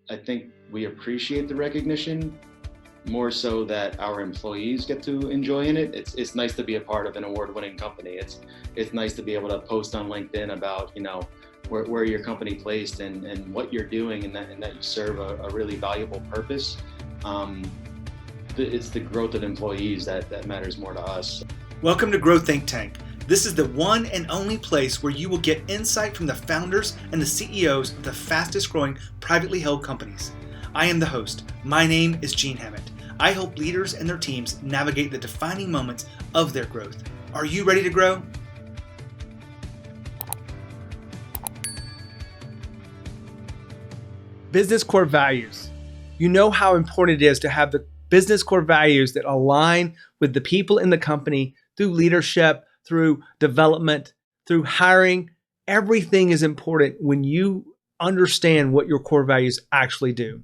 I think we appreciate the recognition more so that our employees get to enjoy in it. It's nice to be a part of an award-winning company. It's nice to be able to post on LinkedIn about where your company placed and what you're doing, and that you serve a really valuable purpose. It's the growth of employees that matters more to us. Welcome to Grow Think Tank. This is the one and only place where you will get insight from the founders and the CEOs of the fastest growing privately held companies. I am the host. My name is Gene Hammett. I help leaders and their teams navigate the defining moments of their growth. Are you ready to grow? Business core values. You know how important it is to have the business core values that align with the people in the company through leadership, through development, through hiring. Everything is important when you understand what your core values actually do.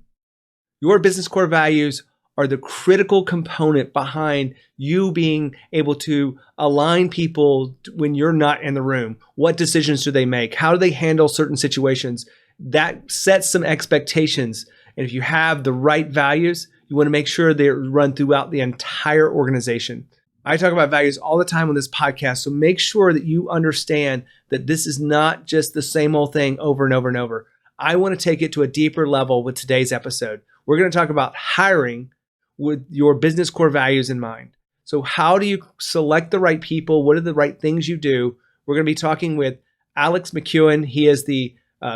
Your business core values are the critical component behind you being able to align people when you're not in the room. What decisions do they make? How do they handle certain situations? That sets some expectations. And if you have the right values, you want to make sure they're run throughout the entire organization. I talk about values all the time on this podcast, so make sure that you understand that this is not just the same old thing over and over and over. I want to take it to a deeper level with today's episode. We're going to talk about hiring with your business core values in mind. So how do you select the right people? What are the right things you do? We're going to be talking with Alex McKeown. He is the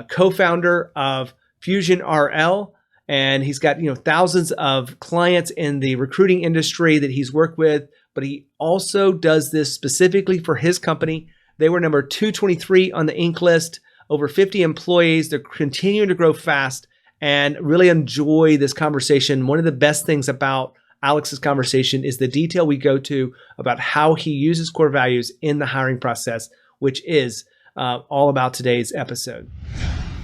co-founder of Fusion RL, and he's got thousands of clients in the recruiting industry that he's worked with, but he also does this specifically for his company. They were number 223 on the Inc. list, over 50 employees. They're continuing to grow fast and really enjoy this conversation. One of the best things about Alex's conversation is the detail we go to about how he uses core values in the hiring process, which is all about today's episode.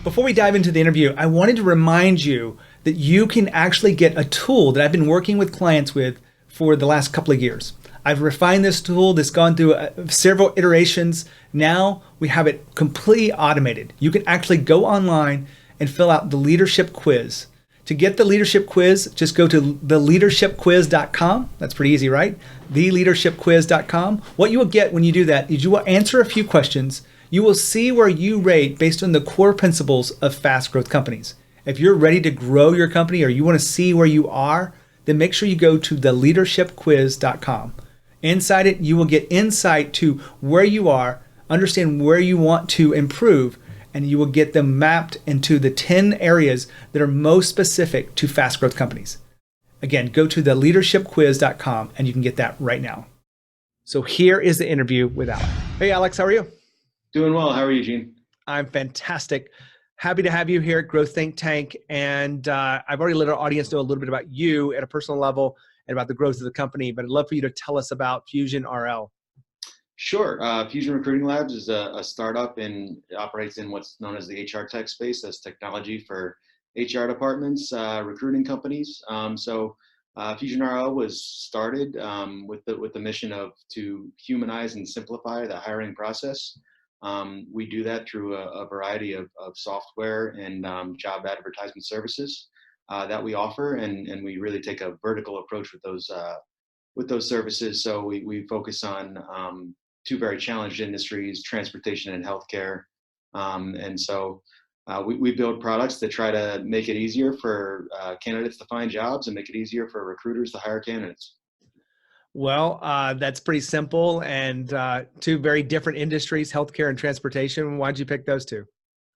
Before we dive into the interview, I wanted to remind you that you can actually get a tool that I've been working with clients with for the last couple of years. I've refined this tool that's gone through several iterations. Now we have it completely automated. You can actually go online and fill out the leadership quiz. To get the leadership quiz, just go to theleadershipquiz.com. That's pretty easy, right? Theleadershipquiz.com. What you will get when you do that is you will answer a few questions. You will see where you rate based on the core principles of fast growth companies. If you're ready to grow your company or you want to see where you are, then make sure you go to theleadershipquiz.com. Inside it, you will get insight to where you are, understand where you want to improve, and you will get them mapped into the 10 areas that are most specific to fast growth companies. Again, go to theleadershipquiz.com and you can get that right now. So here is the interview with Alex. Hey, Alex, how are you? Doing well. How are you, Gene? I'm fantastic. Happy to have you here at Grow Think Tank. And I've already let our audience know a little bit about you at a personal level and about the growth of the company, but I'd love for you to tell us about Fusion RL. Sure. Fusion Recruiting Labs is a startup and operates in what's known as the HR tech space as technology for HR departments, recruiting companies. Fusion RL was started with the mission to humanize and simplify the hiring process. We do that through a variety of software and job advertisement services that we offer, and we really take a vertical approach with those services. So we focus on two very challenged industries, transportation and healthcare. We build products that try to make it easier for candidates to find jobs and make it easier for recruiters to hire candidates. Well, that's pretty simple, and two very different industries, healthcare and transportation. Why'd you pick those two?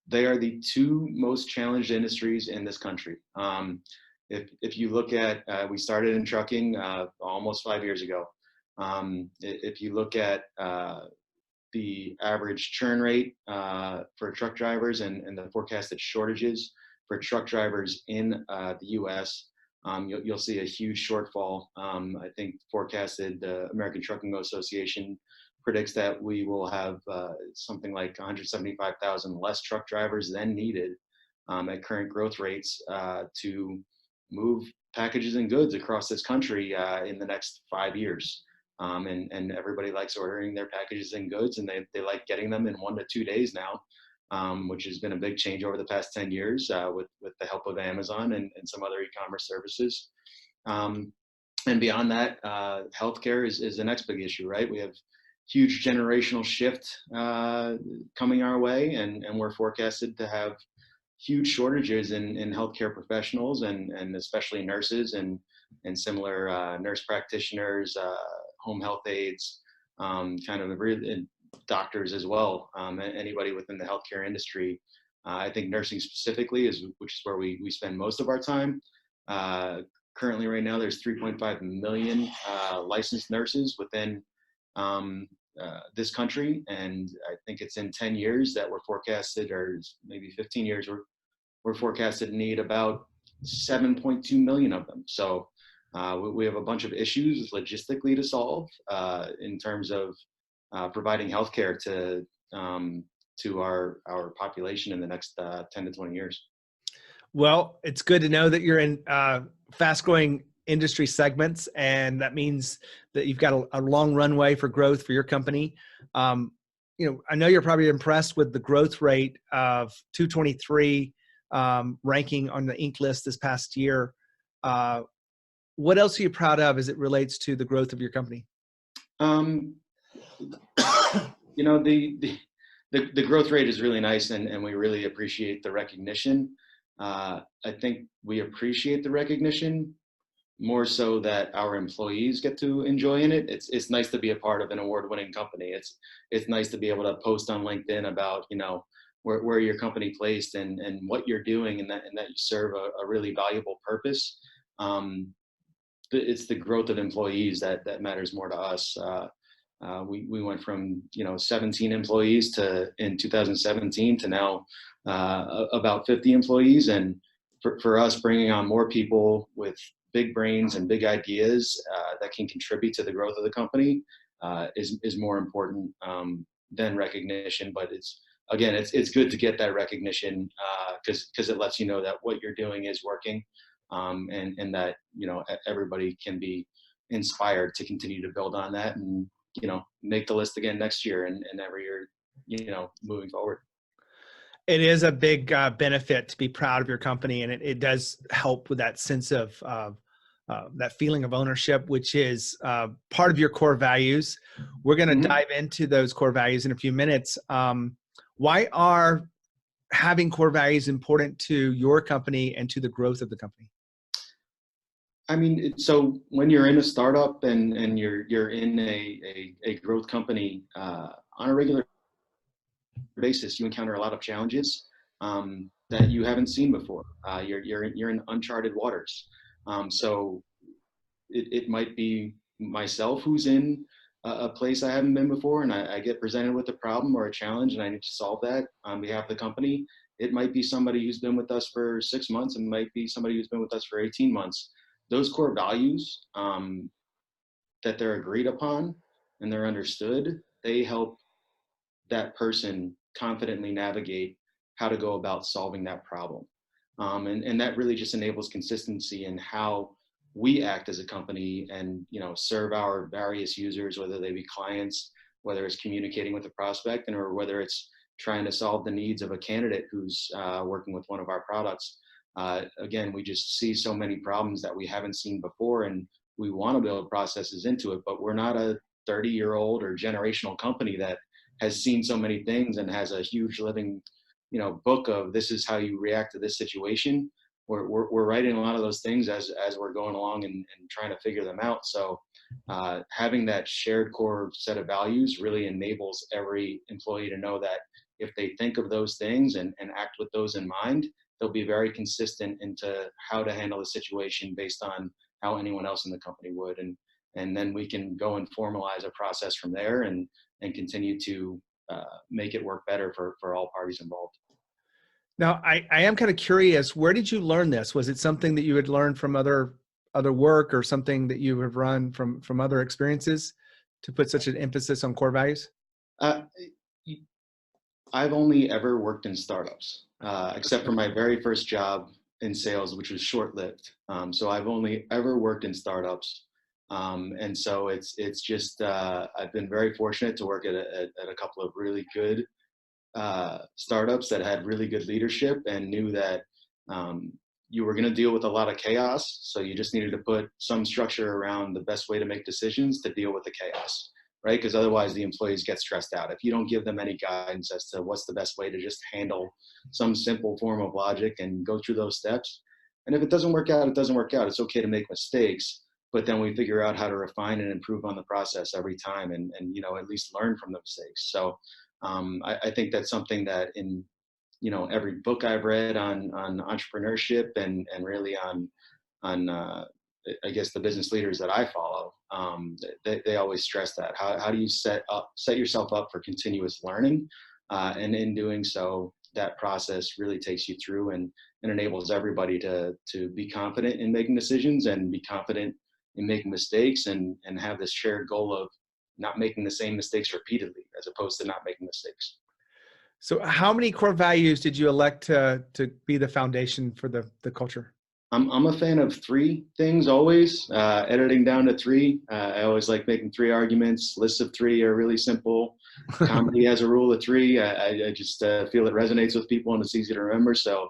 They are the two most challenged industries in this country. If you look at, we started in trucking almost 5 years ago. If you look at the average churn rate for truck drivers and the forecasted shortages for truck drivers in the U.S., you'll see a huge shortfall. I think forecasted the American Trucking Association predicts that we will have something like 175,000 less truck drivers than needed at current growth rates to move packages and goods across this country in the next 5 years. And everybody likes ordering their packages and goods, and they like getting them in 1 to 2 days now. which has been a big change over the past 10 years with the help of Amazon and some other e-commerce services. Um, and beyond that, healthcare is the next big issue, right? We have huge generational shift coming our way, and we're forecasted to have huge shortages in healthcare professionals and especially nurses and similar nurse practitioners, home health aides, kind of doctors as well, anybody within the healthcare industry. I think nursing specifically which is where we spend most of our time. Currently right now there's 3.5 million licensed nurses within this country, and I think it's in 10 years that we're forecasted, or maybe 15 years, we're forecasted to need about 7.2 million of them. So we have a bunch of issues logistically to solve in terms of providing healthcare to our population in the next 10 to 20 years. Well, it's good to know that you're in fast-growing industry segments, and that means that you've got a long runway for growth for your company. I know you're probably impressed with the growth rate of 223 ranking on the Inc. list this past year. What else are you proud of as it relates to the growth of your company? The growth rate is really nice, and we really appreciate the recognition. I think we appreciate the recognition more so that our employees get to enjoy in it. It's nice to be a part of an award-winning company. It's nice to be able to post on LinkedIn about where your company placed and what you're doing, and that you serve a really valuable purpose. It's the growth of employees that matters more to us. We went from 17 employees in 2017 to now about 50 employees, and for us, bringing on more people with big brains and big ideas that can contribute to the growth of the company is more important than recognition. But it's good to get that recognition because it lets you know that what you're doing is working, and that everybody can be inspired to continue to build on that and make the list again next year and every year moving forward. It is a big benefit to be proud of your company, and it does help with that sense of that feeling of ownership, which is part of your core values. We're going to dive into those core values in a few minutes. Why are having core values important to your company and to the growth of the company? I mean, so when you're in a startup and you're in a growth company on a regular basis, you encounter a lot of challenges that you haven't seen before. You're in uncharted waters. So it might be myself who's in a place I haven't been before, and I get presented with a problem or a challenge, and I need to solve that on behalf of the company. It might be somebody who's been with us for 6 months, and might be somebody who's been with us for 18 months. Those core values that they're agreed upon and they're understood, they help that person confidently navigate how to go about solving that problem. And that really just enables consistency in how we act as a company and serve our various users, whether they be clients, whether it's communicating with a prospect, or whether it's trying to solve the needs of a candidate who's working with one of our products. Again, we just see so many problems that we haven't seen before, and we want to build processes into it, but we're not a 30-year-old or generational company that has seen so many things and has a huge living book of this is how you react to this situation. We're writing a lot of those things as we're going along and trying to figure them out. So having that shared core set of values really enables every employee to know that if they think of those things and act with those in mind, they'll be very consistent into how to handle the situation based on how anyone else in the company would. And then we can go and formalize a process from there and continue to make it work better for all parties involved. Now, I am kind of curious, where did you learn this? Was it something that you had learned from other work, or something that you have run from other experiences to put such an emphasis on core values? I've only ever worked in startups, except for my very first job in sales, which was short-lived. So I've only ever worked in startups. And so it's just, I've been very fortunate to work at a couple of really good startups that had really good leadership and knew that you were going to deal with a lot of chaos. So you just needed to put some structure around the best way to make decisions to deal with the chaos, right? Because otherwise the employees get stressed out. If you don't give them any guidance as to what's the best way to just handle some simple form of logic and go through those steps. And if it doesn't work out, it doesn't work out. It's okay to make mistakes, but then we figure out how to refine and improve on the process every time and at least learn from the mistakes. So I think that's something that in every book I've read on entrepreneurship and really on I guess the business leaders that I follow, they always stress that. How do you set yourself up for continuous learning, and in doing so, that process really takes you through and enables everybody to be confident in making decisions and be confident in making mistakes and have this shared goal of not making the same mistakes repeatedly as opposed to not making mistakes. So how many core values did you elect to be the foundation for the culture? I'm a fan of three things always, editing down to three. I always like making three arguments. Lists of three are really simple. Comedy has a rule of three. I just feel it resonates with people and it's easy to remember. So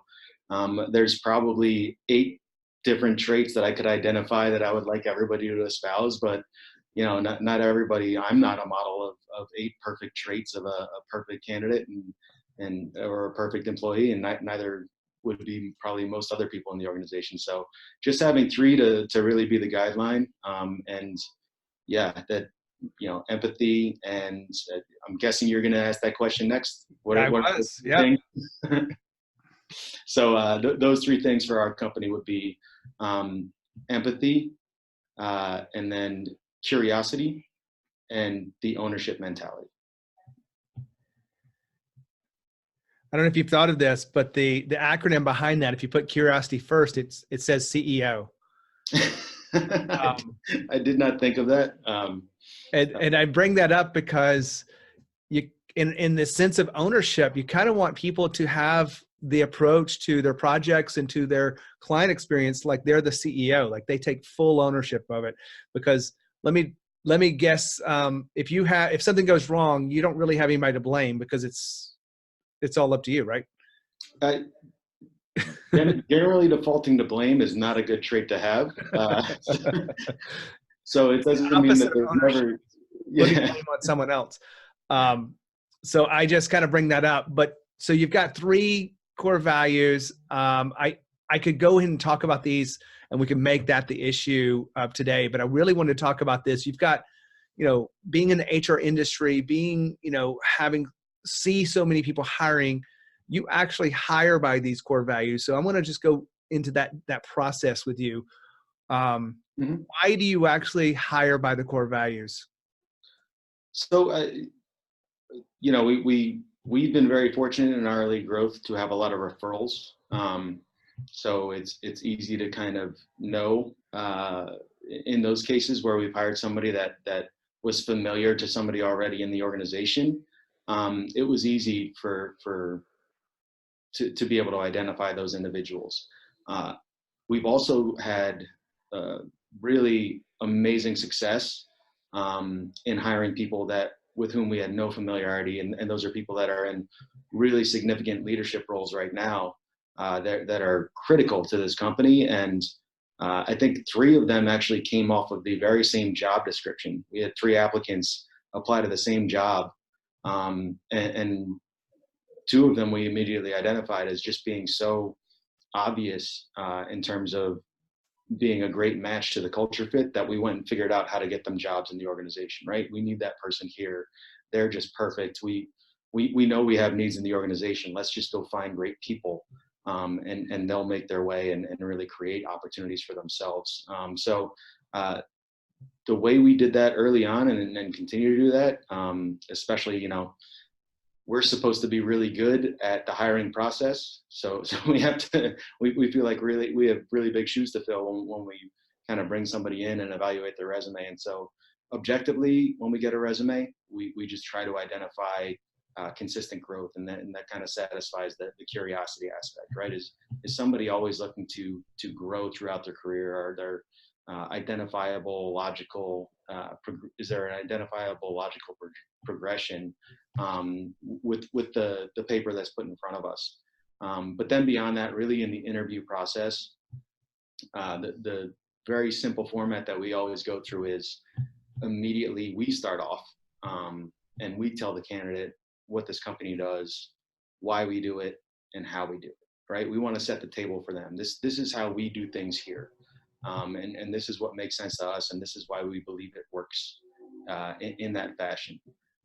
there's probably 8 different traits that I could identify that I would like everybody to espouse, but not everybody. I'm not a model of 8 perfect traits of a perfect candidate and or a perfect employee, and neither would be probably most other people in the organization. So just having 3 to really be the guideline, and yeah, that empathy, and I'm guessing you're going to ask that question next. What are Yeah. things? So those 3 things for our company would be empathy, and then curiosity, and the ownership mentality. I don't know if you've thought of this, but the acronym behind that, if you put curiosity first, it says CEO. I did not think of that. And I bring that up because you, in the sense of ownership, you kind of want people to have the approach to their projects and to their client experience like they're the CEO, like they take full ownership of it. Because let me guess, if something goes wrong, you don't really have anybody to blame because it's all up to you, right? Generally, defaulting to blame is not a good trait to have. So it doesn't mean that there's never putting blame on someone else. So I just kind of bring that up. But so you've got 3 core values. I could go ahead and talk about these, and we can make that the issue of today. But I really want to talk about this. You've got, being in the HR industry, being, see so many people hiring, you actually hire by these core values. So I want to just go into that process with you. Why do you actually hire by the core values? So, we've been very fortunate in our early growth to have a lot of referrals. So it's easy to kind of know in those cases where we've hired somebody that was familiar to somebody already in the organization. It was easy to be able to identify those individuals. We've also had really amazing success in hiring people with whom we had no familiarity, and those are people that are in really significant leadership roles right now that are critical to this company. And I think 3 of them actually came off of the very same job description. We had 3 applicants apply to the same job, and 2 of them we immediately identified as just being so obvious in terms of being a great match to the culture fit that we went and figured out how to get them jobs in the organization, right? We need that person here. They're just perfect. We know we have needs in the organization. Let's just go find great people, and they'll make their way and really create opportunities for themselves. So the way we did that early on and continue to do that, especially, we're supposed to be really good at the hiring process. So we have to, we feel like we have really big shoes to fill when we kind of bring somebody in and evaluate their resume. And so objectively, when we get a resume, we just try to identify consistent growth, and that kind of satisfies the curiosity aspect, right? Is somebody always looking to grow throughout their career? identifiable logical, is there an identifiable logical progression with the paper that's put in front of us. But then beyond that, really in the interview process, the very simple format that we always go through is immediately we start off and we tell the candidate what this company does, why we do it, and how we do it, right? We want to set the table for them. This is how we do things here. And this is what makes sense to us, and this is why we believe it works in that fashion.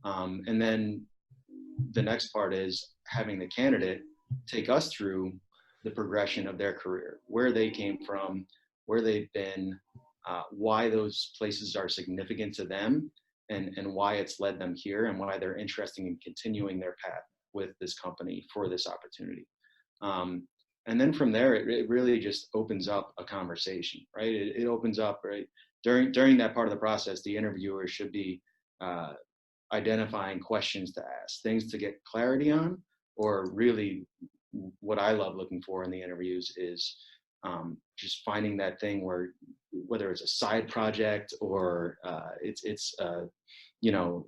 And then the next part is having the candidate take us through the progression of their career, where they came from, where they've been, why those places are significant to them, and why it's led them here, and why they're interested in continuing their path with this company for this opportunity. And then from there, it really just opens up a conversation, right? It opens up, right? During that part of the process, the interviewer should be identifying questions to ask, things to get clarity on, or really what I love looking for in the interviews is just finding that thing where, whether it's a side project or it's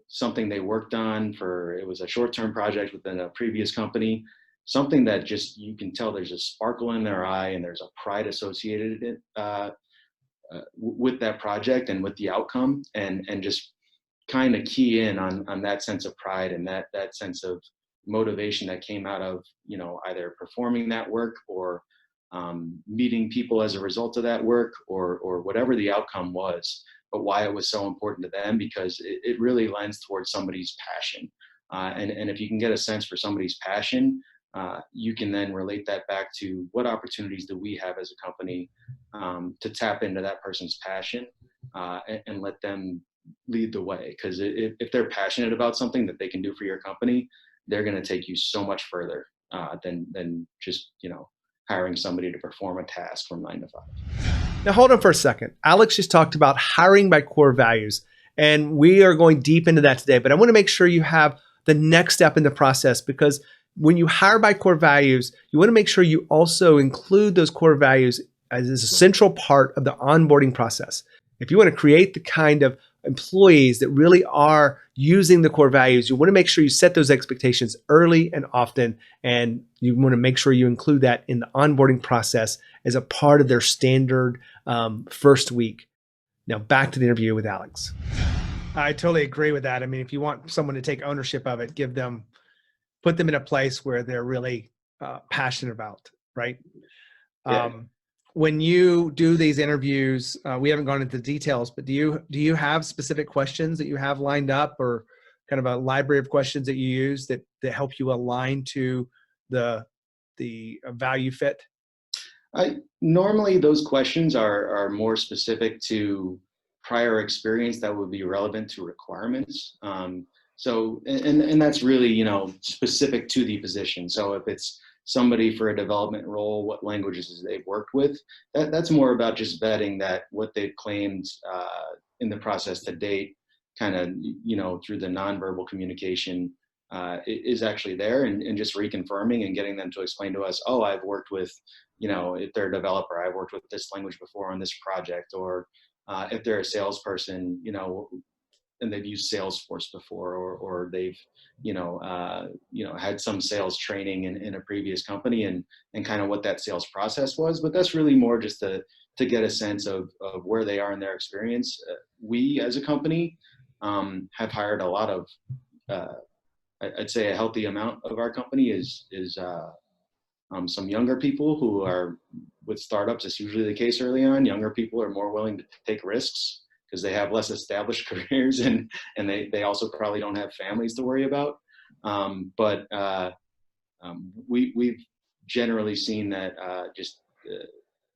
something they worked on it was a short-term project within a previous company, something that just, you can tell there's a sparkle in their eye and there's a pride associated in it, with that project and with the outcome, and just kind of key in on that sense of pride and that sense of motivation that came out of, either performing that work or meeting people as a result of that work, or whatever the outcome was, but why it was so important to them, because it really lends towards somebody's passion. And if you can get a sense for somebody's passion, you can then relate that back to what opportunities do we have as a company to tap into that person's passion and let them lead the way. Because if they're passionate about something that they can do for your company, they're going to take you so much further than just, hiring somebody to perform a task from 9 to 5. Now, hold on for a second. Alex just talked about hiring by core values, and we are going deep into that today. But I want to make sure you have the next step in the process, because when you hire by core values, you want to make sure you also include those core values as a central part of the onboarding process. If you want to create the kind of employees that really are using the core values, you want to make sure you set those expectations early and often, and you want to make sure you include that in the onboarding process as a part of their standard first week. Now back to the interview with Alex. I totally agree with that. I mean, if you want someone to take ownership of it, put them in a place where they're really passionate about, right? Yeah. When you do these interviews, we haven't gone into details, but do you have specific questions that you have lined up, or kind of a library of questions that you use that help you align to the value fit? Normally those questions are more specific to prior experience that would be relevant to requirements. So that's really, specific to the position. So if it's somebody for a development role, what languages they've worked with, that's more about just vetting that what they've claimed in the process to date, kind of, through the nonverbal communication is actually there, and just reconfirming and getting them to explain to us, oh, I've worked with, if they're a developer, I've worked with this language before on this project, or if they're a salesperson, and they've used Salesforce before, or they've, had some sales training in a previous company, and kind of what that sales process was. But that's really more just to get a sense of where they are in their experience. We as a company have hired a lot of, I'd say a healthy amount of our company is some younger people who are with startups. It's usually the case early on. Younger people are more willing to take risks because they have less established careers, and they also probably don't have families to worry about. But we've generally seen that just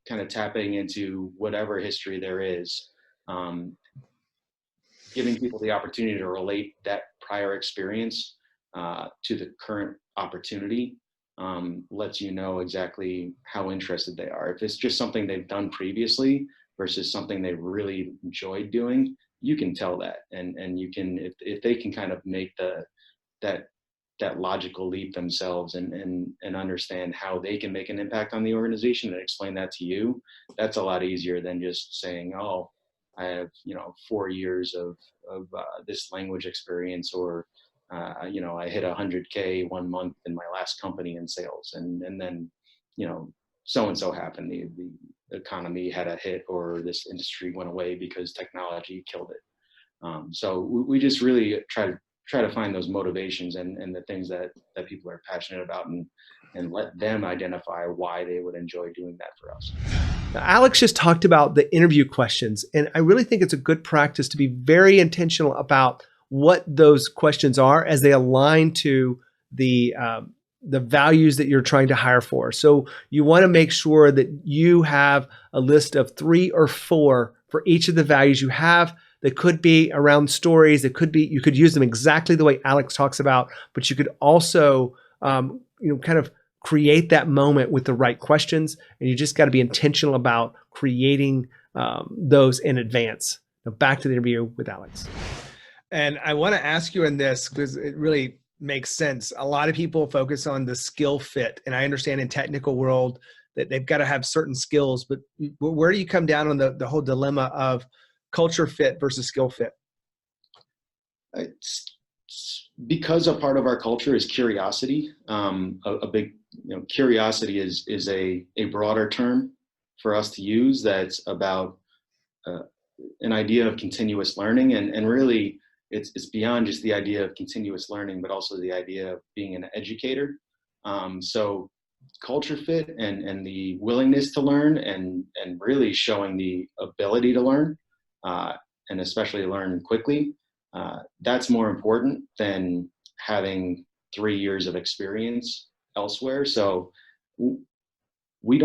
kind of tapping into whatever history there is, giving people the opportunity to relate that prior experience to the current opportunity lets you know exactly how interested they are. If it's just something they've done previously versus something they really enjoyed doing, you can tell that, and you can, if they can kind of make that that logical leap themselves and understand how they can make an impact on the organization and explain that to you, that's a lot easier than just saying, oh, I have, 4 years of this language experience, or I hit 100K 1 month in my last company in sales, and then so and so happened, the economy had a hit, or this industry went away because technology killed it. So we just really try to find those motivations and the things that people are passionate about, and let them identify why they would enjoy doing that for us. Now, Alex just talked about the interview questions, and I really think it's a good practice to be very intentional about what those questions are as they align to the values that you're trying to hire for. So you want to make sure that you have a list of 3 or 4 for each of the values you have. That could be around stories. It could be, you could use them exactly the way Alex talks about, but you could also, kind of create that moment with the right questions. And you just got to be intentional about creating those in advance. Now back to the interview with Alex. And I want to ask you in this because it really makes sense. A lot of people focus on the skill fit, and I understand in technical world that they've got to have certain skills, but where do you come down on the whole dilemma of culture fit versus skill fit? It's because a part of our culture is curiosity. A big, curiosity is a broader term for us to use. That's about an idea of continuous learning, and really it's beyond just the idea of continuous learning, but also the idea of being an educator. So culture fit and the willingness to learn, and really showing the ability to learn, and especially learn quickly, that's more important than having 3 years of experience elsewhere. So we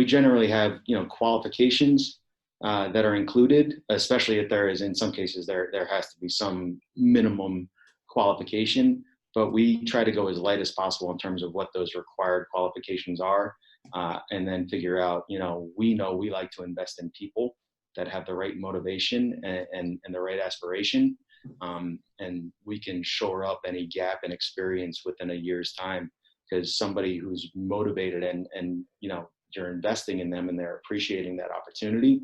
generally have, qualifications that are included, especially if there is, in some cases, there has to be some minimum qualification, but we try to go as light as possible in terms of what those required qualifications are, and then figure out, we like to invest in people that have the right motivation and the right aspiration, and we can shore up any gap in experience within a year's time, because somebody who's motivated and you're investing in them and they're appreciating that opportunity,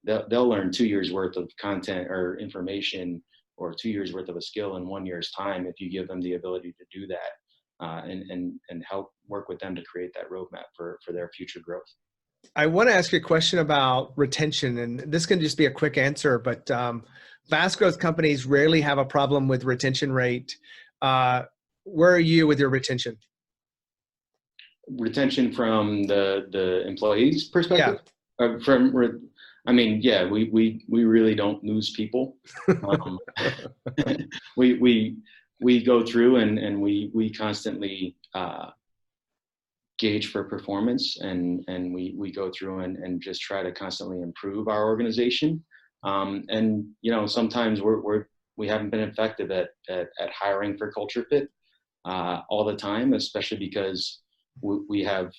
they'll learn 2 years worth of content or information, or 2 years worth of a skill in 1 year's time, if you give them the ability to do that, and help work with them to create that roadmap for their future growth. I want to ask you a question about retention, and this can just be a quick answer, but fast growth companies rarely have a problem with retention rate. Where are you with your retention? Retention from the employees' perspective? Yeah. We really don't lose people. We go through and we constantly gauge for performance, and we go through and just try to constantly improve our organization. And sometimes we haven't been effective at hiring for culture fit all the time, especially because we have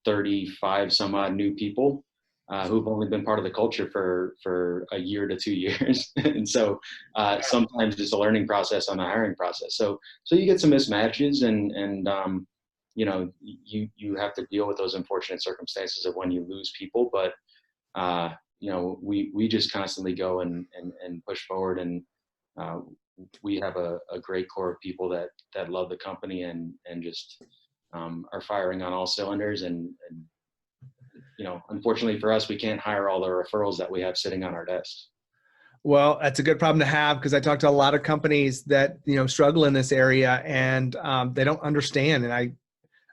35 some odd new people who've only been part of the culture for a year to 2 years. And so sometimes it's a learning process on the hiring process. So you get some mismatches, and you have to deal with those unfortunate circumstances of when you lose people. But we just constantly go and push forward, and we have a great core of people that love the company and just are firing on all cylinders. And unfortunately for us, we can't hire all the referrals that we have sitting on our desks. Well, that's a good problem to have, because I talk to a lot of companies that struggle in this area, and they don't understand. And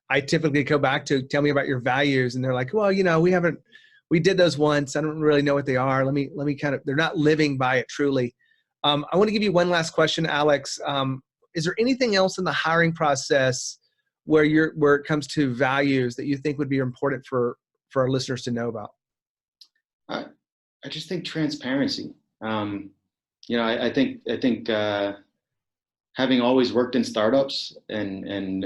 I typically go back to, tell me about your values, and they're like, well, we did those once. I don't really know what they are. Let me kind of, they're not living by it truly. I want to give you one last question, Alex. Is there anything else in the hiring process where it comes to values that you think would be important for our listeners to know about? I just think transparency. I think having always worked in startups and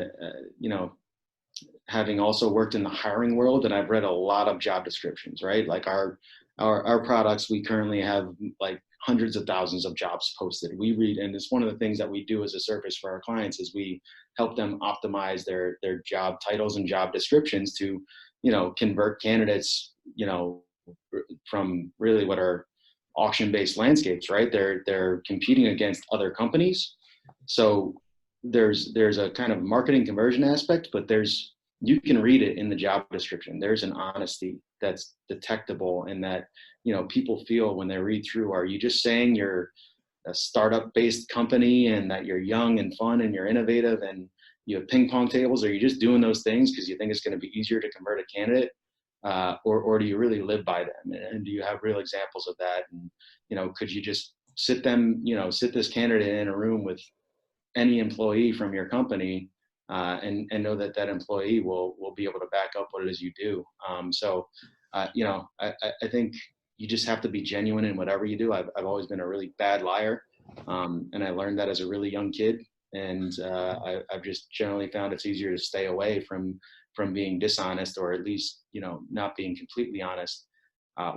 having also worked in the hiring world, and I've read a lot of job descriptions, right? Like our products, we currently have like hundreds of thousands of jobs posted. We read, and it's one of the things that we do as a service for our clients is we help them optimize their job titles and job descriptions to, convert candidates, from really what are auction-based landscapes, right? They're competing against other companies. So there's a kind of marketing conversion aspect, but you can read it in the job description. There's an honesty that's detectable and that, people feel when they read through. Are you just saying you're a startup based company and that you're young and fun and you're innovative and you have ping pong tables? Are you just doing those things because you think it's going to be easier to convert a candidate? Or do you really live by them? And do you have real examples of that? And, could you just sit this candidate in a room with any employee from your company and know that employee will be able to back up what it is you do. I think you just have to be genuine in whatever you do. I've always been a really bad liar. And I learned that as a really young kid. And I've just generally found it's easier to stay away from being dishonest, or at least, not being completely honest.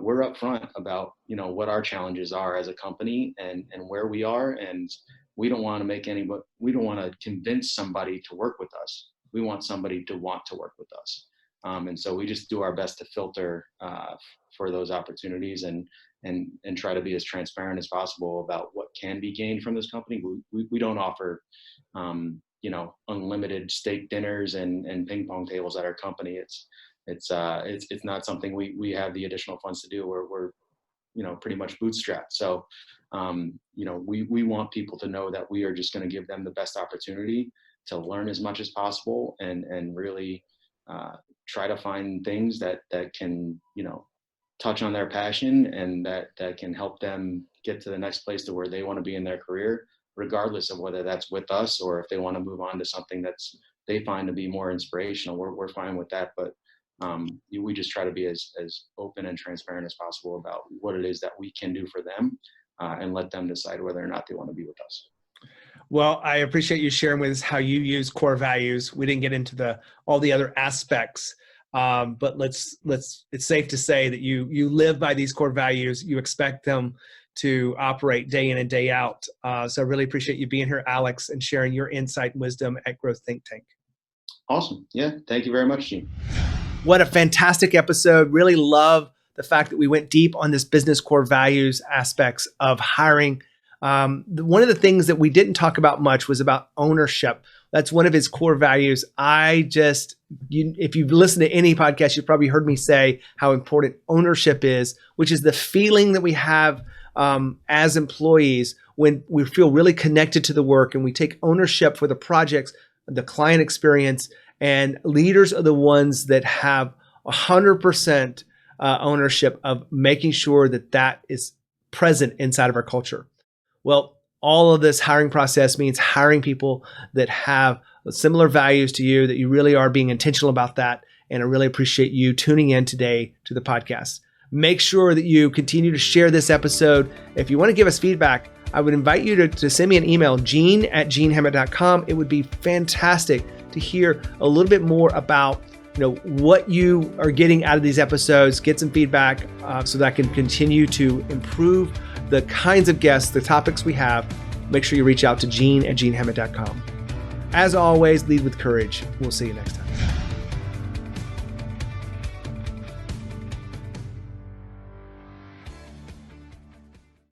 We're upfront about, what our challenges are as a company and where we are. And we don't want to convince somebody to work with us. We want somebody to want to work with us. And so we just do our best to filter for those opportunities and try to be as transparent as possible about what can be gained from this company. We don't offer, unlimited steak dinners and ping pong tables at our company. It's not something we have the additional funds to do. We're pretty much bootstrapped. So, we want people to know that we are just going to give them the best opportunity to learn as much as possible and really try to find things that can, touch on their passion and that can help them get to the next place to where they want to be in their career, regardless of whether that's with us or if they want to move on to something they find to be more inspirational. We're fine with that, but we just try to be as open and transparent as possible about what it is that we can do for them and let them decide whether or not they want to be with us. Well, I appreciate you sharing with us how you use core values. We didn't get into all the other aspects, but it's safe to say that you live by these core values. You expect them to operate day in and day out. So I really appreciate you being here, Alex, and sharing your insight and wisdom at Growth Think Tank. Awesome. Yeah. Thank you very much, Gene. What a fantastic episode. Really love the fact that we went deep on this business core values aspects of hiring. One of the things that we didn't talk about much was about ownership. That's one of his core values. If you've listened to any podcast, you've probably heard me say how important ownership is, which is the feeling that we have as employees when we feel really connected to the work and we take ownership for the projects, the client experience, and leaders are the ones that have 100% ownership of making sure that is present inside of our culture. Well, all of this hiring process means hiring people that have similar values to you, that you really are being intentional about that. And I really appreciate you tuning in today to the podcast. Make sure that you continue to share this episode. If you want to give us feedback, I would invite you to send me an email, gene@genehammett.com. It would be fantastic to hear a little bit more about what you are getting out of these episodes. Get some feedback so that I can continue to improve the kinds of guests, the topics we have. Make sure you reach out to gene@genehammett.com. As always, lead with courage. We'll see you next time.